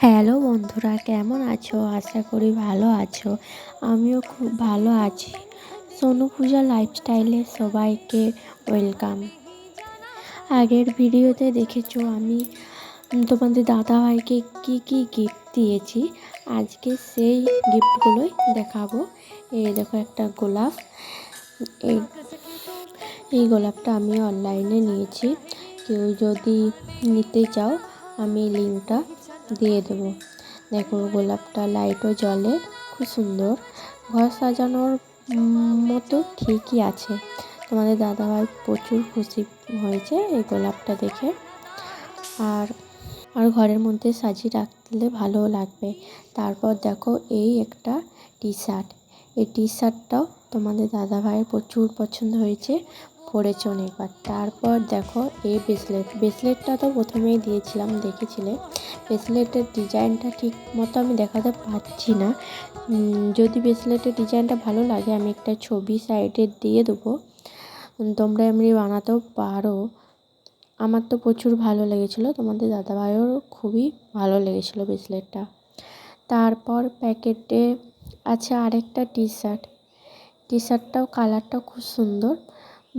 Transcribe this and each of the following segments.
Hello বন্ধুরা, কেমন আছো? আশা করি ভালো আছো। আমিও খুব ভালো আছি। সোনু পূজা লাইফস্টাইলে সবাইকে ওয়েলকাম। আগের ভিডিওতে দেখেছো আমি তোমাদের দাদাভাইকে কি গিফট দিয়েছি। আজকে সেই গিফটগুলোই দেখাবো। এই দেখো একটা গোলাপ। এই গোলাপটা আমি অনলাইনে নিয়েছি। কেউ যদি নিতে চাও আমি লিঙ্কটা দিয়ে দেবো। দেখো গোলাপটা লাইটও জ্বলে, খুব সুন্দর। ঘর সাজানোর মতো ঠিকই আছে। তোমাদের দাদাভাই প্রচুর খুশি হয়েছে এই গোলাপটা দেখে। আর ঘরের মধ্যে সাজিয়ে রাখলে ভালোও লাগবে। তারপর দেখো এই একটা টি শার্ট। এই টি শার্টটাও তোমাদের দাদাভাইয়ের প্রচুর পছন্দ হয়েছে, পরেছে অনেকবার। তারপর দেখো এই ব্রেসলেটটা তো প্রথমেই দিয়েছিলাম, দেখেছিলে। ব্রেসলেটের ডিজাইনটা ঠিক মতো আমি দেখাতে পারছি না। যদি ব্রেসলেটের ডিজাইনটা ভালো লাগে আমি একটা ছবি সাইডে দিয়ে দেবো, তোমরা এমনি বানাতেও পারো। আমার তো প্রচুর ভালো লেগেছিলো, তোমাদের দাদাভাইয়েরও খুবই ভালো লেগেছিলো ব্রেসলেটটা। তারপর প্যাকেটে আছে আরেকটা টি শার্টটাও কালারটাও খুব সুন্দর,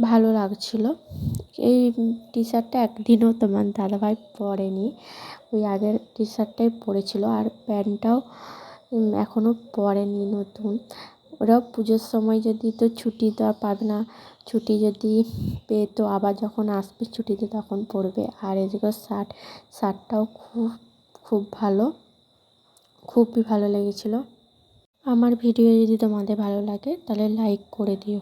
ভালো লাগছিলো। এই টি শার্টটা একদিনও তোমার দাদাভাই পরেনি, ওই আগের টি শার্টটাই পরেছিল। আর প্যান্টটাও এখনও পরেনি নতুন। ওরাও পুজোর সময় যদি তো ছুটি তো আর পাবে না, ছুটি যদি পেতো আবার যখন আসবে ছুটিতে তখন পরবে। আর এদিকে শার্টটাও খুব ভালো, খুবই ভালো লেগেছিলো। আমার ভিডিও যদি তোমাদের ভালো লাগে তাহলে লাইক করে দিও।